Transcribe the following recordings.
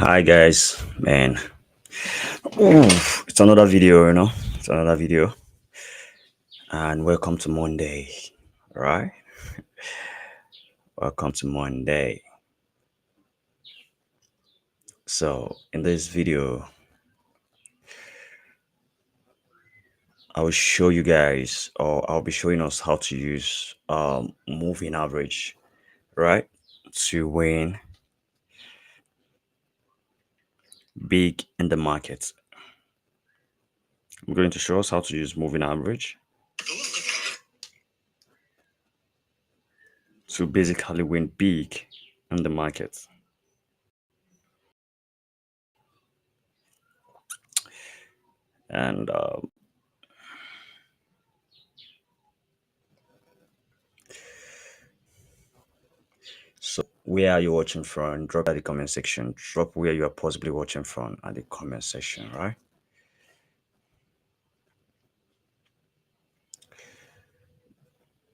Hi guys, man. It's another video, It's another video, and welcome to Monday, right? Welcome to Monday. So, in this video, I will show you guys, or I'll be showing us how to use moving average, right, to win big in the market. I'm going to show us how to use moving average to basically win big in the market. And so where are you watching from? Drop at the comment section. Drop where you are possibly watching from at the comment section, right?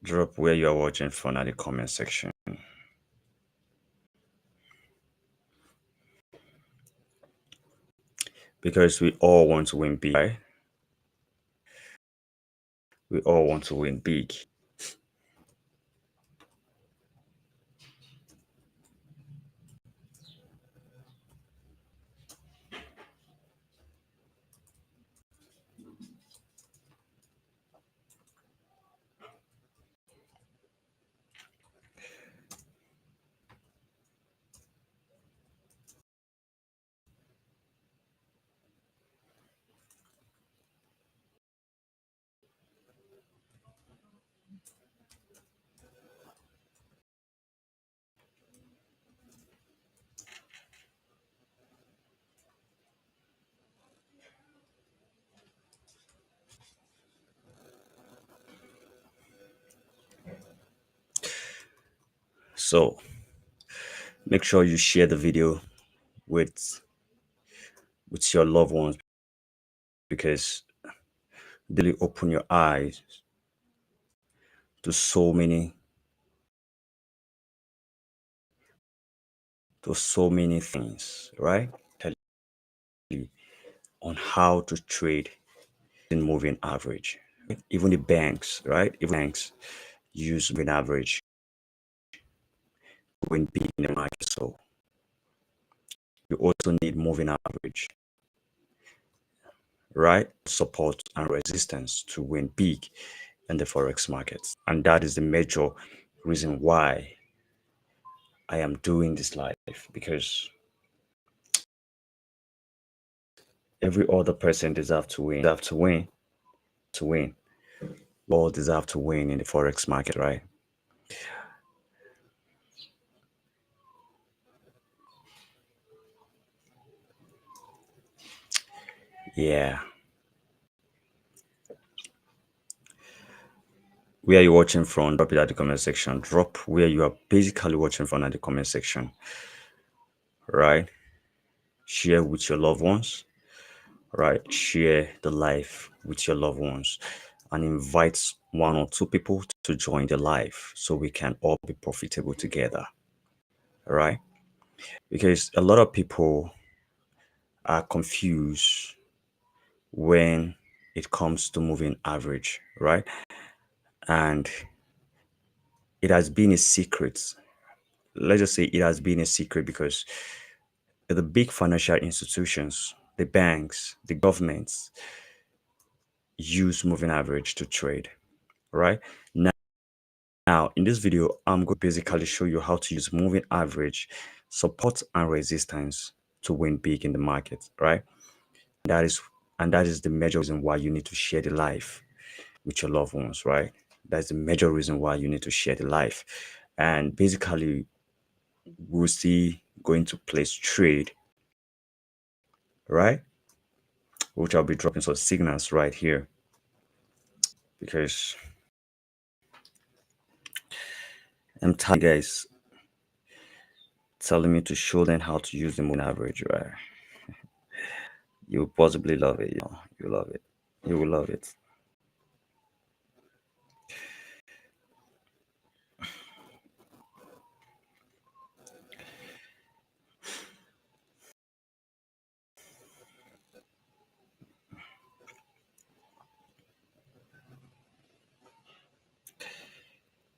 Drop where you are watching from at the comment section. Because we all want to win big, right? We all want to win big. So make sure you share the video with your loved ones, because they will open your eyes to so many things, right? Tell you on how to trade in moving average. Even the banks, right? Even banks use moving average to win big in the market. So you also need moving average, right? Support and resistance to win big in the Forex markets. And that is the major reason why I am doing this live, because every other person deserves to win, to win. All deserve to win in the Forex market, right? Yeah. Where are you watching from? Drop it at the comment section. Drop where you are basically watching from at the comment section, right? Share with your loved ones, right? Share the live with your loved ones and invite one or two people to join the live so we can all be profitable together, right? Because a lot of people are confused when it comes to moving average, right? And it has been a secret. Let's just say it has been a secret because the big financial institutions, the banks, the governments use moving average to trade, right? Now, in this video, I'm going to basically show you how to use moving average, support and resistance to win big in the market, right? That is that is the major reason why you need to share the life with your loved ones, right? That's the major reason why you need to share the life. And basically, we'll see going to place trade, right? Which I'll be dropping some signals right here, because I'm tired, guys, telling me to show them how to use the moving average, right? You'll possibly love it, you love it. You will love it.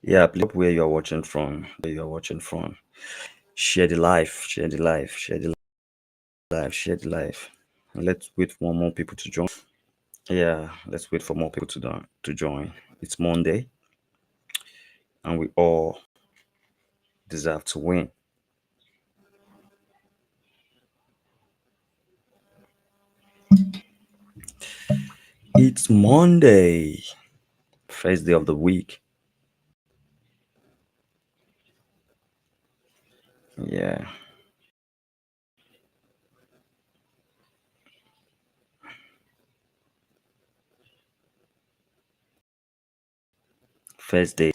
Yeah, please drop where you're watching from. Where you're watching from. Share the life. Share the life. Share the life. Share the life. And let's wait for more people to join. Yeah, let's wait for more people to join. It's Monday, and we all deserve to win. It's Monday, first day of the week. Yeah, first day.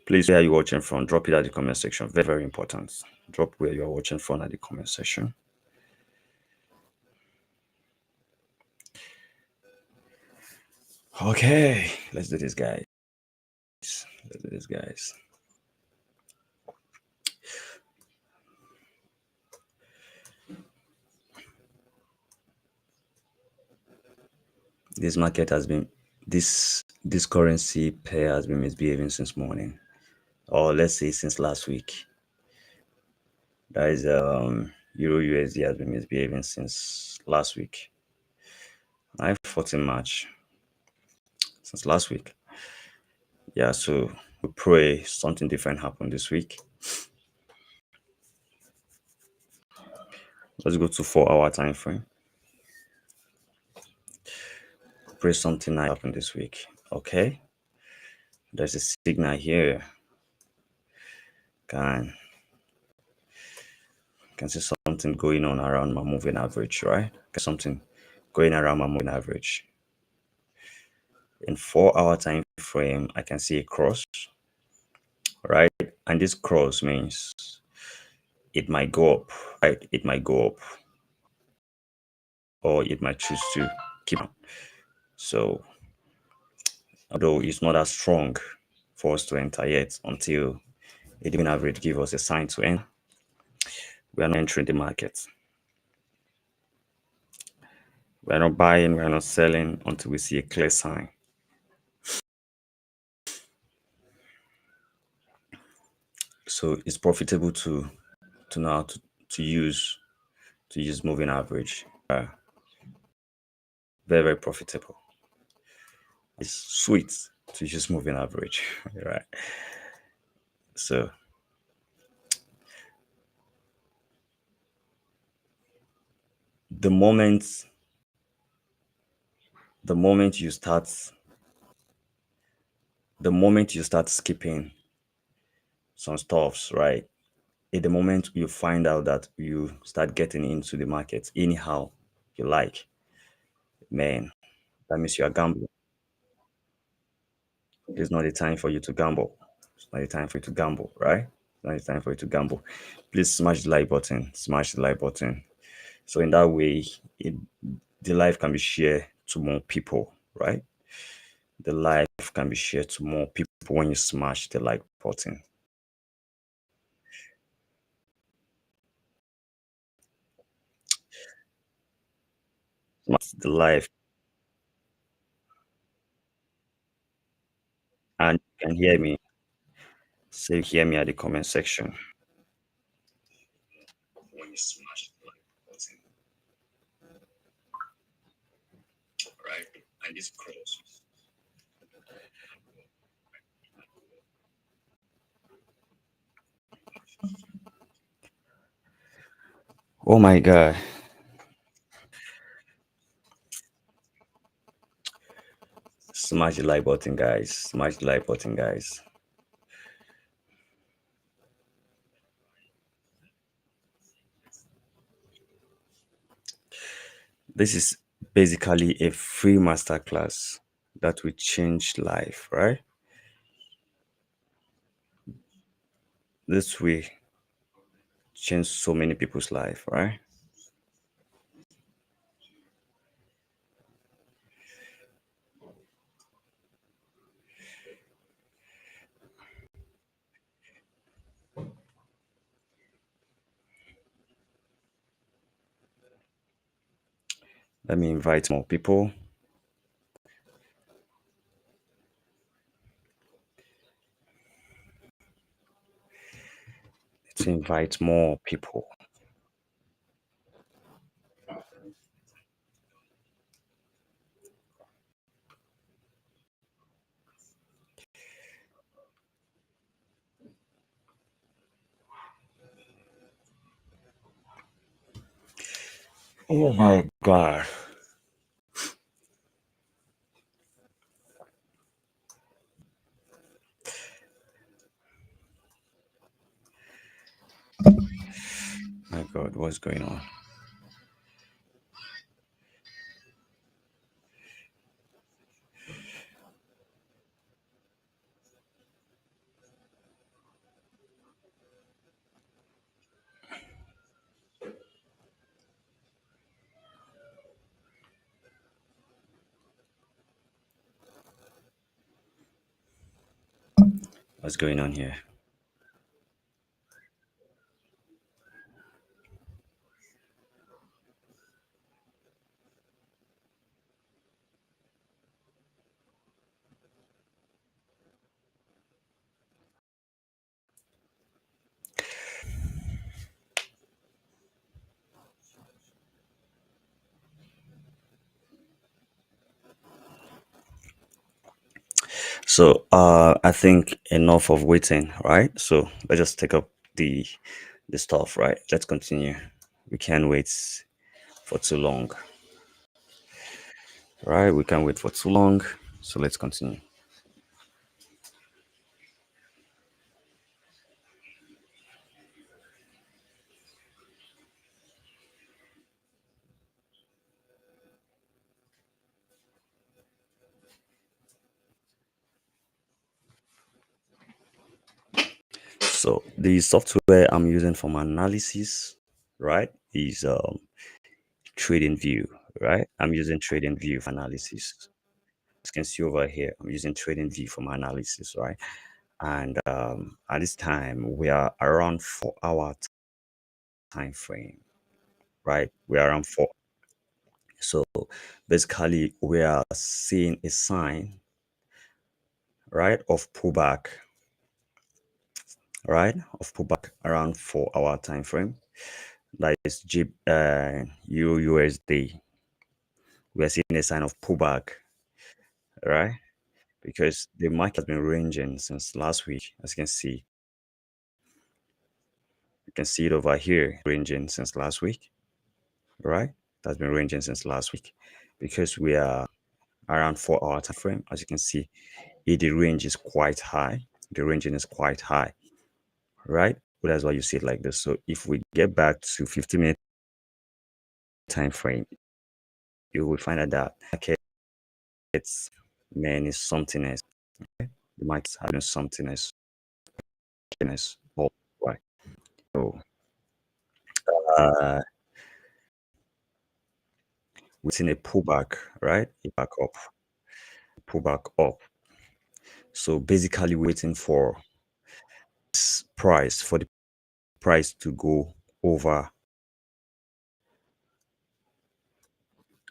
Please, where are you watching from? Drop it at the comment section. Very, very important. Drop where you are watching from at the comment section. Okay, let's do this, guys. Let's do this, guys. This market has been this currency pair has been misbehaving since morning, or let's say since last week. That is Euro USD has been misbehaving since last week. I 14 March since last week. Yeah, so we pray something different happen this week. Let's go to 4 hour time frame. Pray something nice happen this week. Okay. There's a signal here. Can can see something going on around my moving average, right? Can something going around my moving average. In 4 hour time frame, I can see a cross, right? And this cross means it might go up, right? It might go up, or it might choose to keep on. So, although it's not as strong for us to enter yet until a moving average give us a sign to enter, we are not entering the market. We are not buying, we are not selling until we see a clear sign. So it's profitable to now to use moving average. Very, very profitable. It's sweet to use moving average, right? So the moment the moment you start the moment you start skipping some stuffs, right? At the moment you find out that you start getting into the market anyhow you like, man, that means you are gambling. It's not the time for you to gamble. It's not the time for you to gamble, right? It's not the time for you to gamble. Please smash the like button. Smash the like button. So in that way, the life can be shared to more people, right? The life can be shared to more people when you smash the like button. Smash the life, and you can hear me. Say hear me at the comment section. When you smash the like button, right? And this cross. Oh my god. Smash the like button, guys. Smash the like button, guys. This is basically a free masterclass that will change life, right? This will change so many people's life, right? Let me invite more people. to invite more people. Oh my God. My God, what's going on? What's going on here? So I think enough of waiting, right? So let's just take up the stuff, right? Let's continue. We can't wait for too long, right? We can't wait for too long. So let's continue. So the software I'm using for my analysis, right, is Trading View, right? I'm using Trading View for analysis. As you can see over here, I'm using Trading View for my analysis, right? And at this time, we are around 4 hour time frame, right? We are around four. So basically, we are seeing a sign, right, of pullback, right, of pullback around 4 hour time frame. That is USD. We are seeing a sign of pullback, right? Because the market has been ranging since last week. As you can see, you can see it over here, ranging since last week, right? That's been ranging since last week because we are around 4 hour time frame. As you can see, the range is quite high. The ranging is quite high, right? Well, that's why you see it like this. So if we get back to 50-minute time frame, you will find out that markets, man, is something else. The market's having something else. Oh, right. So uh, we've seen a pullback, right? A back up, pullback up. So basically, waiting for for the price to go over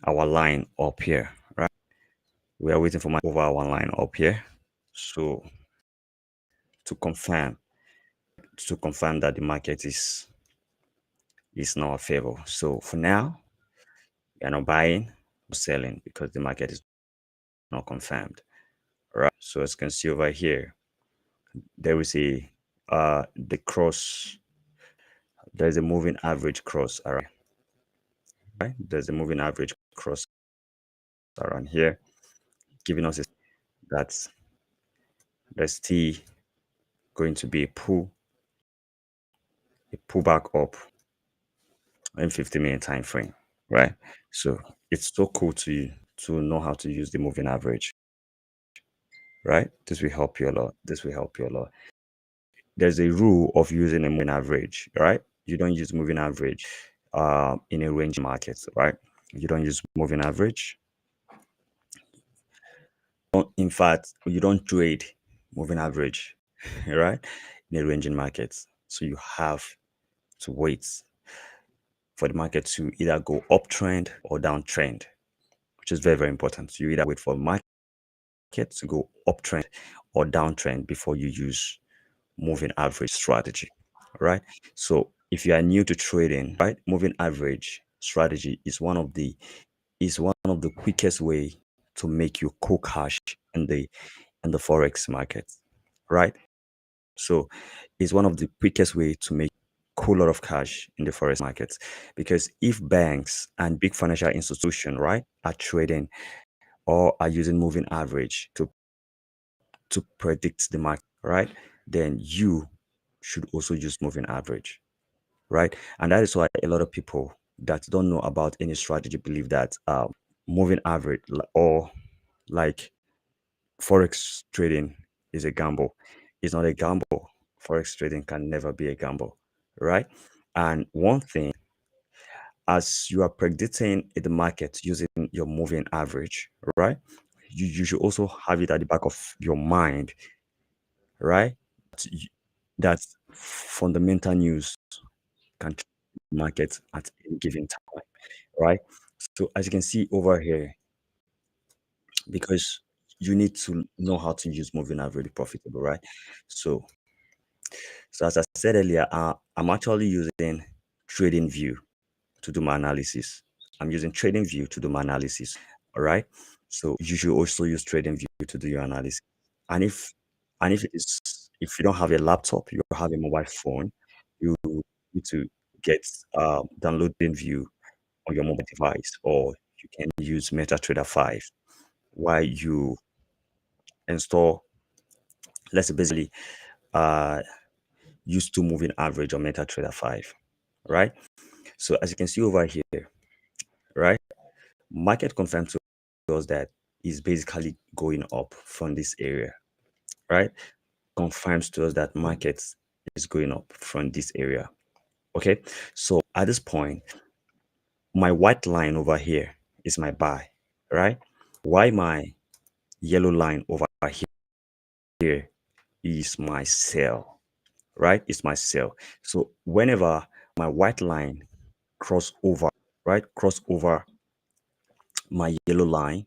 our line up here, right? We are waiting for my over our line up here. So to confirm, that the market is in our favor. So for now, we are not buying or selling because the market is not confirmed, right? So as you can see over here, there is a the cross. There's a moving average cross around, right? There's a moving average cross around here, giving us that there's still going to be a pullback up in 50-minute time frame, right? So it's so cool to know how to use the moving average, right? This will help you a lot. This will help you a lot. There's a rule of using a moving average, right? You don't use moving average in a range market, right? You don't use moving average. In fact, you don't trade moving average, right? In a ranging market. So you have to wait for the market to either go uptrend or downtrend, which is very, very important. You either wait for market to go uptrend or downtrend before you use moving average strategy. right? So if you are new to trading, right, moving average strategy is one of the quickest way to make you cool cash in the forex market, right? So it's one of the quickest way to make cool lot of cash in the forex markets, because if banks and big financial institution, right, are trading or are using moving average to predict the market, right, then you should also use moving average, right? And that is why a lot of people that don't know about any strategy believe that moving average or like forex trading is a gamble. It's not a gamble. Forex trading can never be a gamble, right? And one thing, as you are predicting in the market using your moving average, right? You should also have it at the back of your mind, right? That that fundamental news can change the market at any given time, right? So as you can see over here, because you need to know how to use moving average profitable, right? So, so as I said earlier, I'm actually using Trading View to do my analysis. I'm using Trading View to do my analysis. All right. So you should also use Trading View to do your analysis. And if it is if you don't have a laptop, you have a mobile phone, you need to get downloading View on your mobile device, or you can use MetaTrader 5 while you install, let's say basically uh use two moving average on MetaTrader 5, right? So as you can see over here, right? Market confirmed to us that is basically going up from this area, right? Confirms to us that market is going up from this area. Okay. So at this point, my white line over here is my buy, right? Why my yellow line over here is my sell, right? It's my sell. So whenever my white line cross over, right? Cross over my yellow line,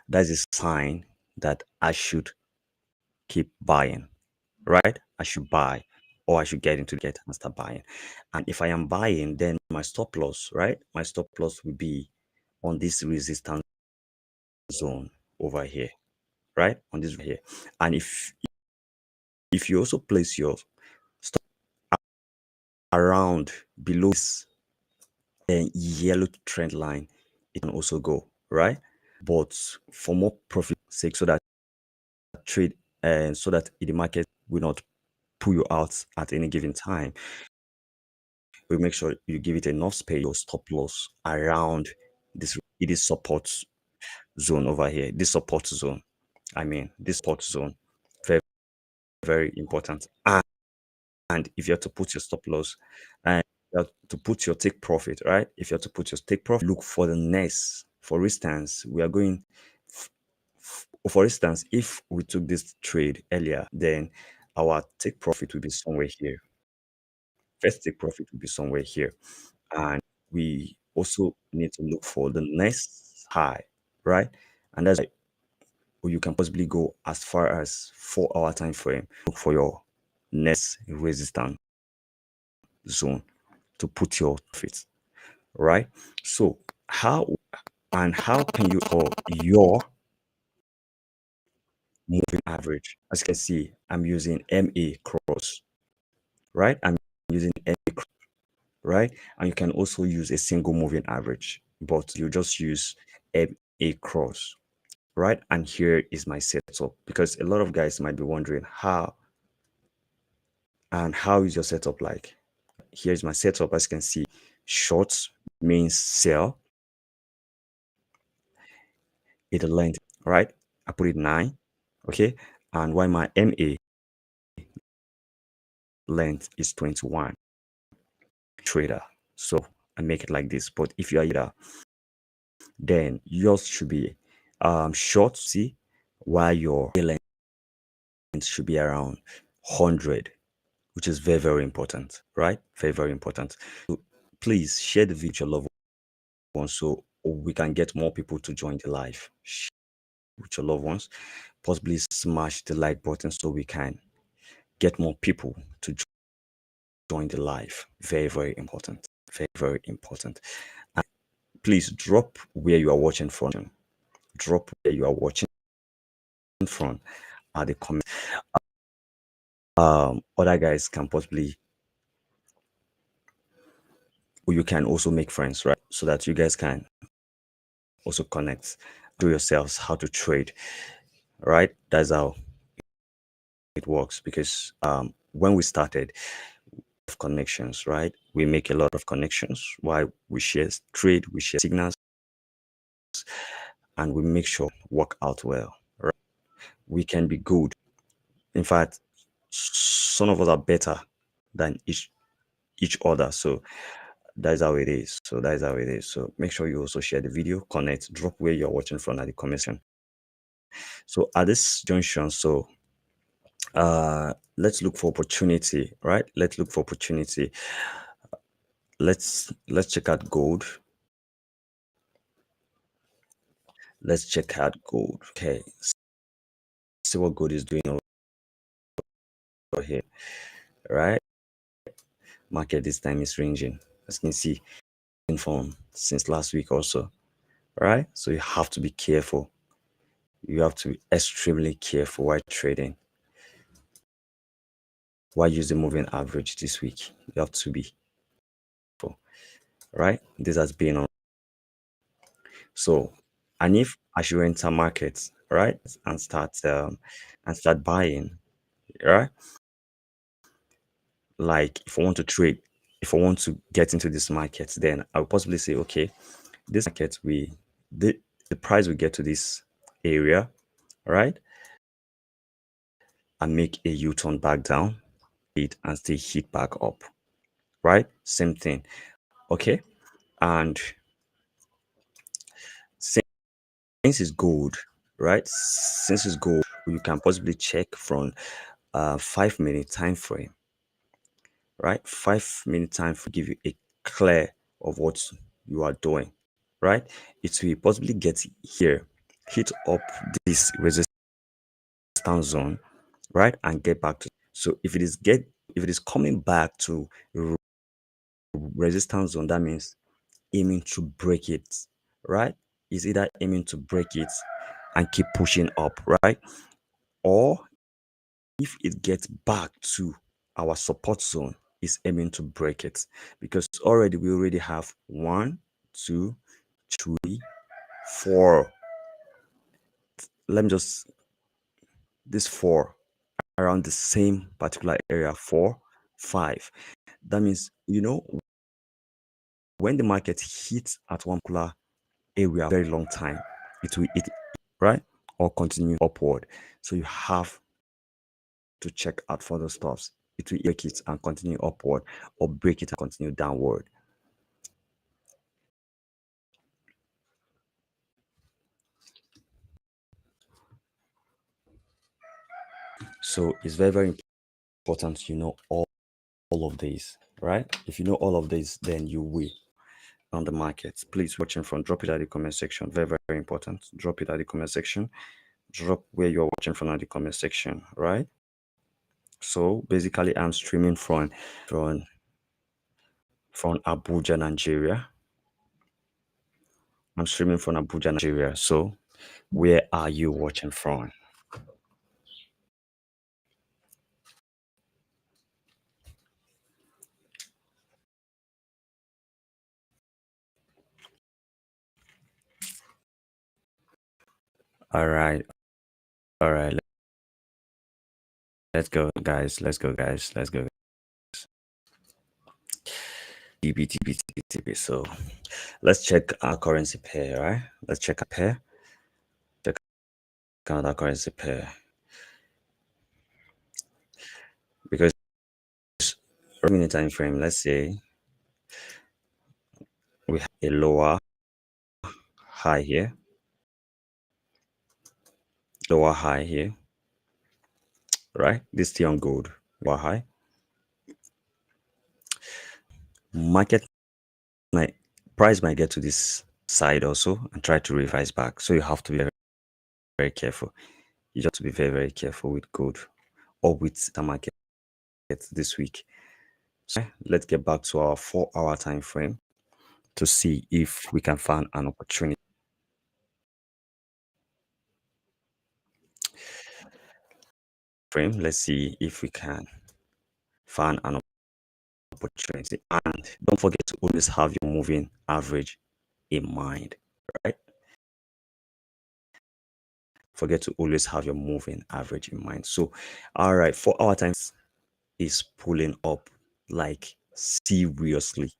that's a sign that I should keep buying, right? I should buy, or I should get into the get and start buying. And if I am buying, then my stop loss, right? My stop loss will be on this resistance zone over here, right? On this here. And if you also place your stop around below this yellow trend line, it can also go, right? But for more profit sake, so that trade and so that the market will not pull you out at any given time, we make sure you give it enough space, your stop loss around this, it is support zone over here, this support zone, I mean this support zone, very very important. And if you have to put your stop loss and you have to put your take profit, right? If you have to put your take profit, look for the next. For instance, we are going for instance, if we took this trade earlier, then our take profit will be somewhere here. First take profit will be somewhere here. And we also need to look for the next high, right? And that's like, or you can possibly go as far as 4 hour time frame. Look for your next resistance zone to put your profits, right? So how can you call your moving average? As you can see, I'm using MA cross, right? I'm using MA cross, right? And you can also use a single moving average, but you just use MA cross, right? And here is my setup, because a lot of guys might be wondering how is your setup like. Here's my setup. As you can see, short means sell, it length, right? I put it 9, okay? And why my MA length is 21 trader. So I make it like this. But if you are either, then yours should be short, see, while your length should be around 100, which is very, very important, right? Very, very important. So please share the video with your loved ones so we can get more people to join the live. Share with your loved ones. Possibly smash the like button so we can get more people to join the live. Very, very important. Very, very important. And please drop where you are watching from. Drop where you are watching from at the comment. Other guys can possibly, or you can also make friends, right? So that you guys can also connect to yourselves how to trade, right? That's how it works. Because when we started, of connections, right? We make a lot of connections while we share trade, we share signals, and we make sure work out well. Right? We can be good. In fact, some of us are better than each other. So that's how it is. So that's how it is. So make sure you also share the video, connect, drop where you're watching from at the comment section. So at this junction, so let's look for opportunity, right? Let's look for opportunity. Let's check out gold. Let's check out gold. Okay, see what gold is doing over here, right? Market this time is ranging, as you can see, from since last week also, right? So you have to be careful. You have to be extremely careful while trading. Why use the moving average this week? You have to be careful, right? This has been on. So, and if I should enter markets, right, and start buying, right? Like if I want to trade, if I want to get into this market, then I will possibly say, okay, this market the price will get to this area, right, and make a U-turn back down, it and still hit back up, right? Same thing, okay. And since it's gold, right? Since it's gold, you can possibly check from 5 minute time frame, right? 5 minute time frame give you a clear of what you are doing, right? It will possibly get here, hit up this resistance zone, right, and get back to. So if it is coming back to resistance zone, that means aiming to break it, right? Is either aiming to break it and keep pushing up, right? Or if it gets back to our support zone, is aiming to break it, because we already have 1, 2, 3, 4. Let me just this 4 around the same particular area, 4, 5. That means when the market hits at one particular area very long time, it will right, or continue upward. So you have to check out for the stops. It will break it and continue upward, or break it and continue downward. So it's very, very important you know all of these, right? If you know all of these, then you will on the market. Please watching from, drop it at the comment section. Very, very important. Drop it at the comment section. Drop where you're watching from at the comment section, right? So basically I'm streaming from Abuja, Nigeria. I'm streaming from Abuja, Nigeria. So where are you watching from? All right. All right. Let's go, guys. Let's go, guys. Let's go. TB. So let's check our currency pair, right? Let's check a pair. Check another currency pair. Because minute time frame, let's say we have a lower high here, lower high here, right? This still on gold, lower high. Market might price might get to this side also and try to revise back. So you have to be very, very careful. You have to be very, very careful with gold or with the market this week. So let's get back to our 4 hour time frame to see if we can find an opportunity. Frame. Let's see if we can find an opportunity. And don't forget to always have your moving average in mind, right? Forget to always have your moving average in mind. So, all right, 4 hour time is pulling up like seriously.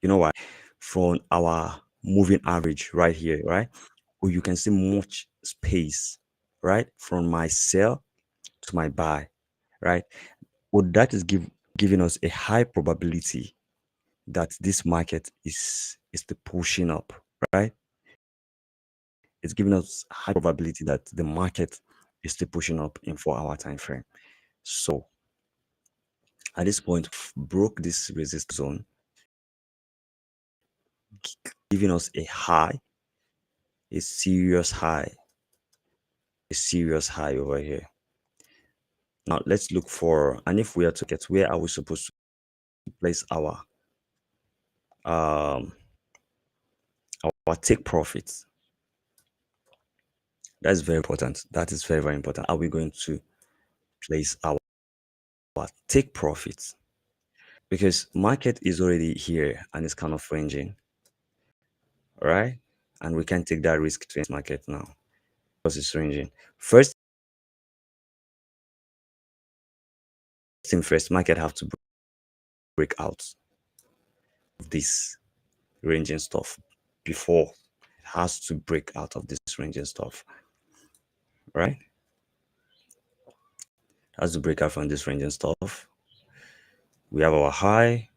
You know why? From our moving average right here, right? Or you can see much space, right? From my sell to my buy, right? Well, that is giving us a high probability that this market is the pushing up, right? It's giving us high probability that the market is still pushing up in 4 hour time frame. So at this point, broke this resist zone, giving us a serious high, a serious high over here. Now let's look for, and if we are to get, where are we supposed to place um our take profits? That's very important. That is very, very important. Are we going to place our take profits? Because market is already here and it's kind of ranging, right? And we can't take that risk to market now because it's ranging. First thing first, market have to break out of this ranging stuff before it has to break out of this ranging stuff, right? It has to break out from this ranging stuff. We have our high,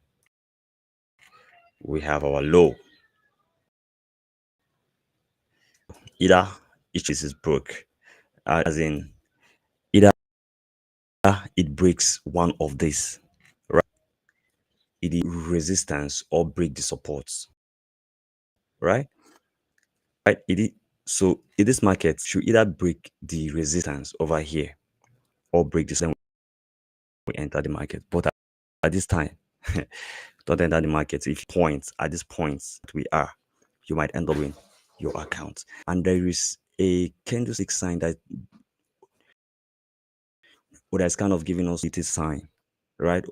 we have our low. Either each is broke, as in either it breaks one of these, right? It is resistance or break the supports, right? Right. So in this market should either break the resistance over here or break the same we enter the market. But at this time, don't enter the market. If points at this point that we are, you might end up in your account. And there is a candlestick sign that what is kind of giving us it is sign, right?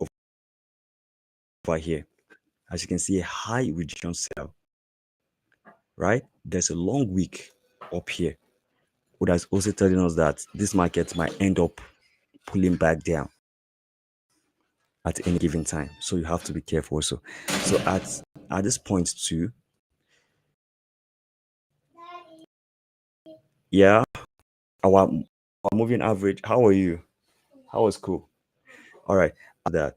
Over here. As you can see, a high rejection sell, right? There's a long wick up here. What is also telling us that this market might end up pulling back down at any given time. So you have to be careful also. So at this point too, yeah, our moving average. How are you? How was school? All right. That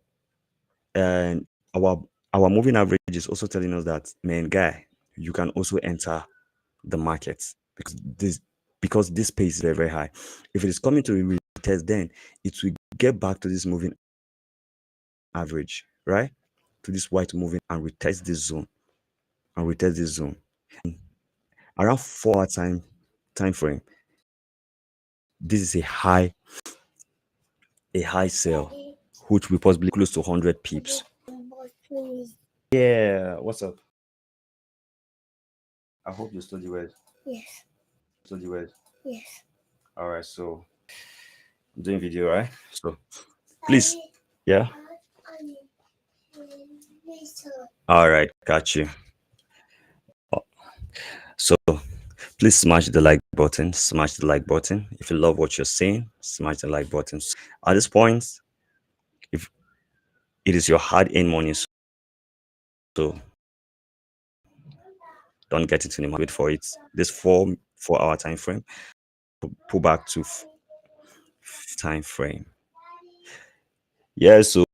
and our our moving average is also telling us that man guy, you can also enter the market because this pace is very, very high. If it is coming to a retest, then it will get back to this moving average, right? To this white moving and retest this zone and retest this zone. Around 4 hour time frame, this is a high sell, which will possibly close to 100 pips. Yeah, what's up? I hope you study well. Yes. Study well. Yes. All right, so I'm doing video, right? So please, yeah. All right, got you. So please smash the like button. Smash the like button. If you love what you're seeing, smash the like button. At this point, if it is your hard-earned money, so don't get into the market for it. This 4 hour time frame, pull back to time frame. Yeah, so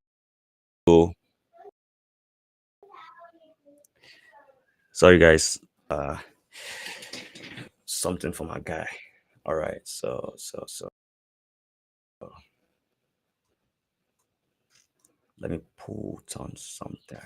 sorry guys. Something for my guy. All right, so let me put on something.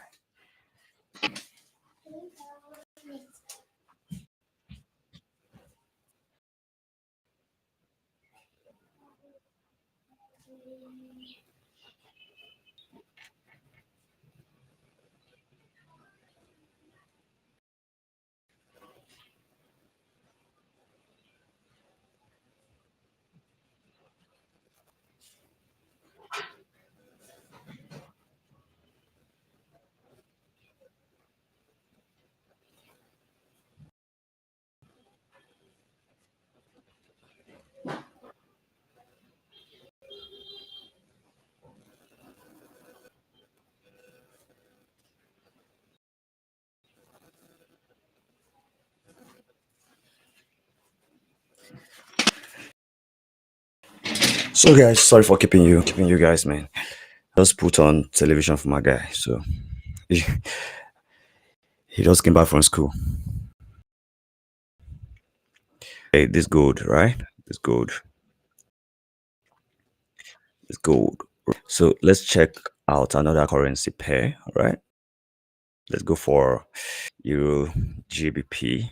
So guys, sorry for keeping you guys, man. Just put on television for my guy. So he, he just came back from school. Hey, this gold, right? This gold. This gold. So let's check out another currency pair, right? Let's go for Euro GBP.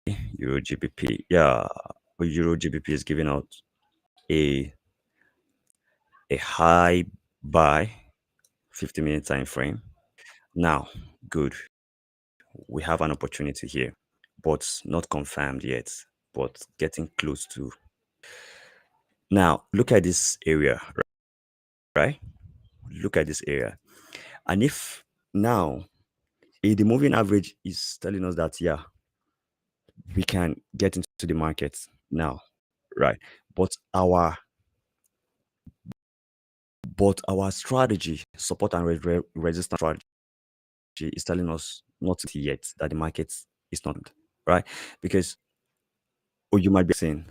Euro GBP. Yeah, Euro GBP is giving out a a high buy 50-minute time frame. Now, good. We have an opportunity here, but not confirmed yet, but getting close to. Now, look at this area, right? Look at this area. And if now the moving average is telling us that, yeah, we can get into the market now, right? But our strategy, support and resistance strategy, is telling us not yet that the market is not right. Because you might be saying,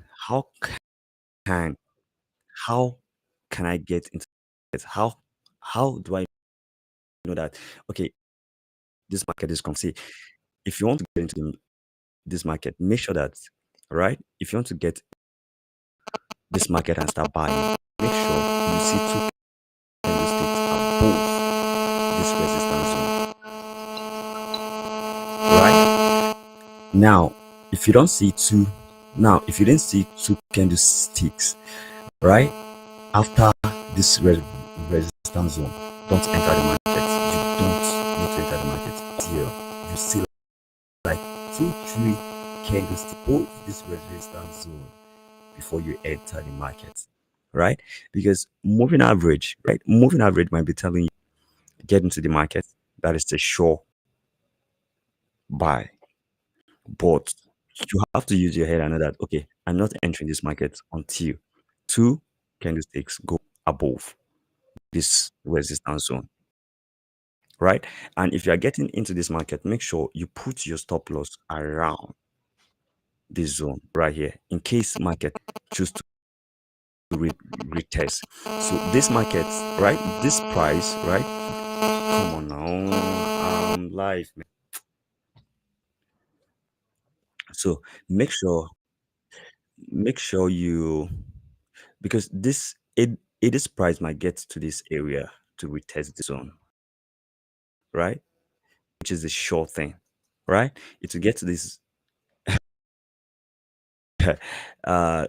can how can I get into it? How do I know that okay, this market is see, if you want to get into this market, make sure that right, if you want to get this market and start buying, make sure you see two candlesticks above this resistance zone, right? Now, if you don't see two, now if you didn't see two candlesticks, right, after this resistance zone, don't enter the market. You don't need to enter the market till you see like 2, 3 candlesticks both this resistance zone before you enter the market, right? Because moving average, right? Moving average might be telling you get into the market. That is the sure buy, but you have to use your head and know that okay, I'm not entering this market until two candlesticks go above this resistance zone, right? And if you are getting into this market, make sure you put your stop loss around this zone right here in case market choose to retest. So this market, right? This price, right? Come on now, live. Man. So make sure you because this price might get to this area to retest the zone, right? Which is a sure thing, right? It will get to this uh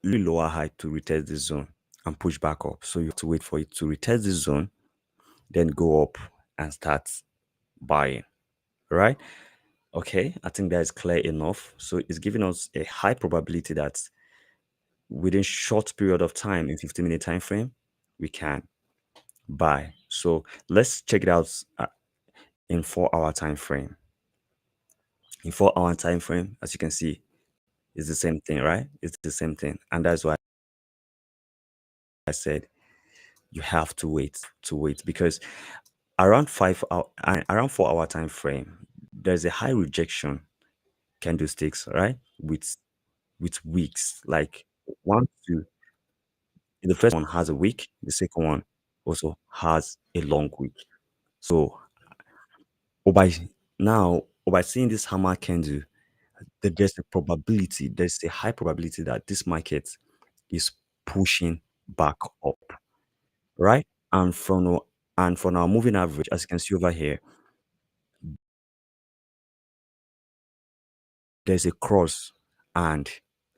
really lower high to retest this zone and push back up. So you have to wait for it to retest this zone, then go up and start buying, right? Okay, I think that is clear enough. So it's giving us a high probability that within short period of time in 15-minute time frame, we can buy. So let's check it out in 4 hour time frame. In 4 hour time frame, as you can see, it's the same thing, right? It's the same thing, and that's why I said you have to wait because around 4 hour time frame, there's a high rejection candlesticks, right? With weeks, like one, two. The first one has a week, the second one also has a long week. So or by or by seeing this hammer candle, there's a high probability that this market is pushing back up, right? And from our moving average, as you can see over here, there's a cross, and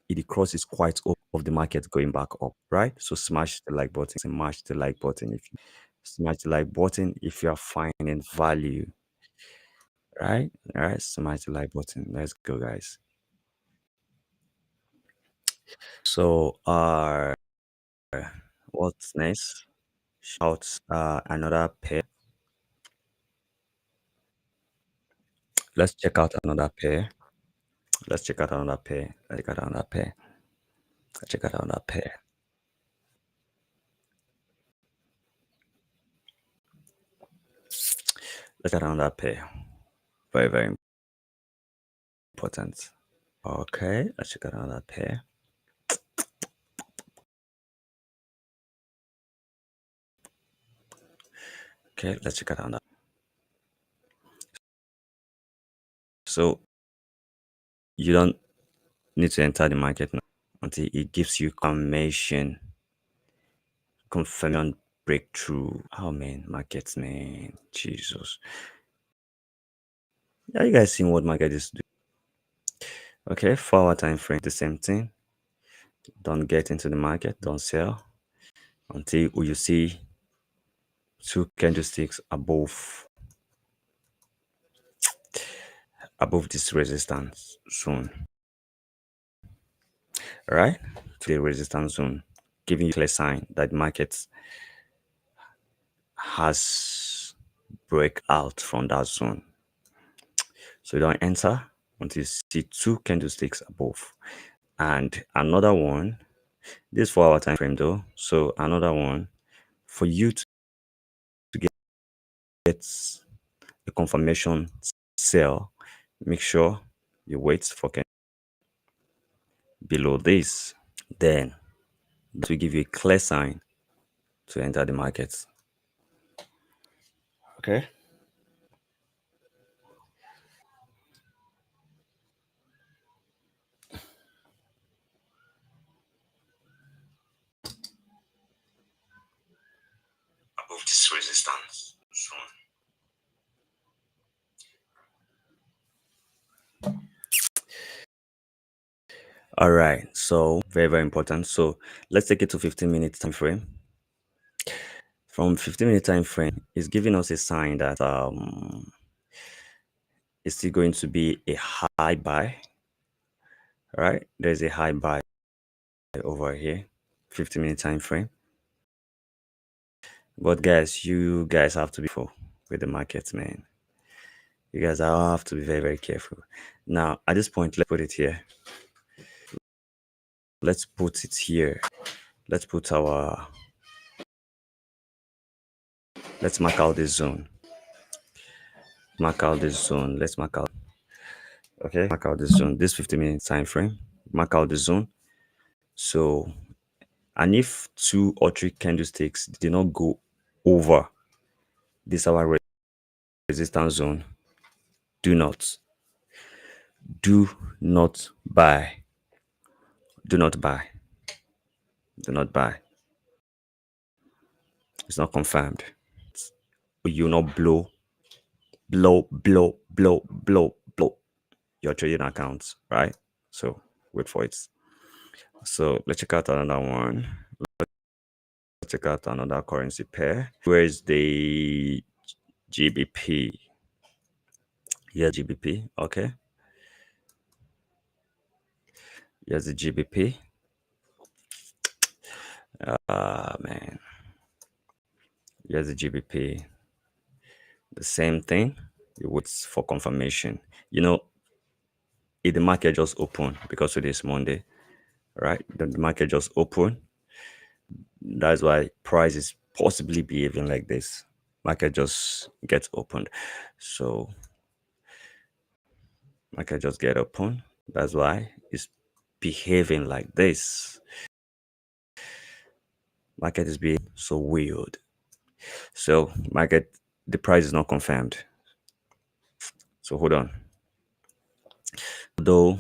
the cross is quite up of the market going back up, right? So smash the like button if you smash the like button if you are finding value, right? All right, smash the like button. Let's go, guys. So, what's next? Shout another pair. Let's check out another pair. Let's check out another pair. Let's check out another pair. Let's check out another pair. Let's check out another pair. Very, very important. Okay, let's check out another pair. Okay, let's check it out now. So you don't need to enter the market now until it gives you confirmation breakthrough. Oh man, markets, man, Jesus. Yeah, you guys seen what market is doing? Okay, 4 hour time frame, the same thing. Don't get into the market, don't sell until you see two candlesticks above this resistance zone. Right? To the resistance zone, giving you a clear sign that market has break out from that zone. So you don't enter until you see two candlesticks above. And another one, this 4 hour time frame though. So another one for you to get a confirmation sell, make sure you wait for below this. Then it will give you a clear sign to enter the market. Okay. Above this resistance zone. All right. So very, very important. So let's take it to 15 minutes time frame. From 15 minute time frame, it's giving us a sign that it's still going to be a high buy. Right? There's a high buy over here. 15 minute time frame. But guys, you guys have to be careful with the market, man. You guys have to be very, very careful. Now, at this point, let's put it here. Let's put it here. Let's put our, let's mark out this zone. Mark out this zone. Let's mark out, okay? Mark out this zone, this 15 minute time frame. Mark out the zone. So, and if two or three candlesticks did not go over this our resistance zone, do not, do not buy. Do not buy. Do not buy. It's not confirmed. You not blow your trading accounts, right? So wait for it. So let's check out another one. Let's check out another currency pair. Where is the GBP? Yeah, GBP. Okay. Here's the GBP. Man. Here's the GBP. The same thing. You wait for confirmation. You know, if the market just opened because it is Monday, right? The market just opened. That's why price is possibly behaving like this. Market just gets opened. So market just get open. That's why it's behaving like this. Market is being so weird. So market, the price is not confirmed. So hold on. Though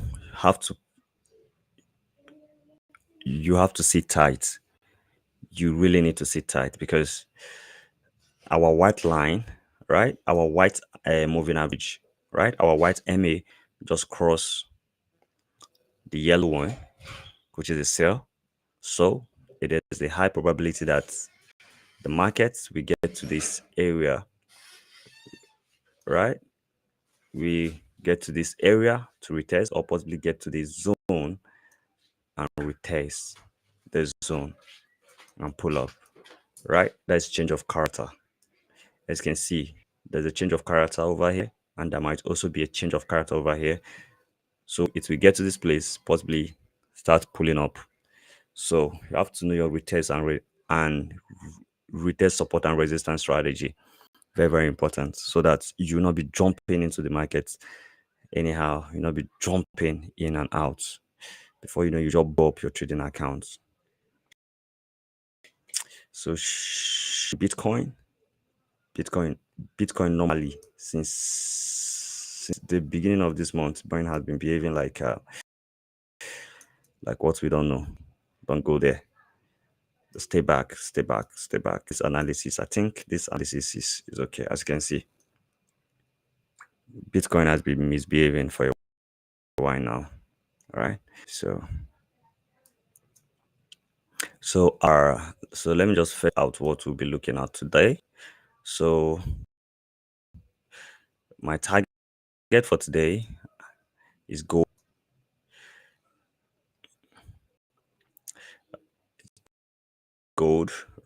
you have to sit tight. You really need to sit tight because our white line, right? Our white moving average, right? Our white MA just crossed the yellow one, which is a sell. So it is a high probability that the markets we get to this area, right? We get to this area to retest or possibly get to this zone and retest the zone and pull up, right? That's change of character. As you can see, there's a change of character over here, and there might also be a change of character over here. So it will get to this place, possibly start pulling up. So you have to know your retest and retest support and resistance strategy. Very, very important. So that you will not be jumping into the market anyhow. You not be jumping in and out. Before you know, you just blow up your trading accounts. So Bitcoin, Bitcoin. Bitcoin normally since the beginning of this month, Bitcoin has been behaving like what we don't know. Don't go there. Stay back, stay back, stay back. This analysis, I think this analysis is okay. As you can see, Bitcoin has been misbehaving for a while now. All right. So let me just figure out what we'll be looking at today. So my target for today is gold,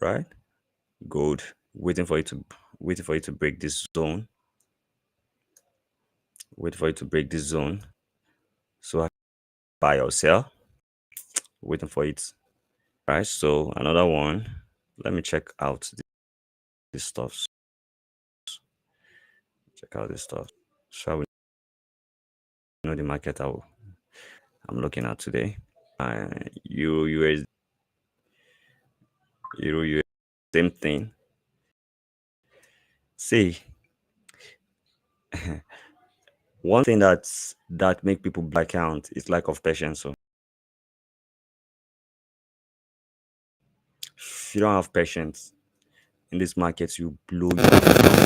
right? Gold. Waiting for it to break this zone. Wait for it to break this zone. So I buy or sell. Waiting for it. Right. So another one. Let me check out this stuff. Check out this stuff. So we know the market I'm looking at today. Euro US Euro US same thing. See, one thing that make people black out is lack of patience. So if you don't have patience in this market, you blow your account.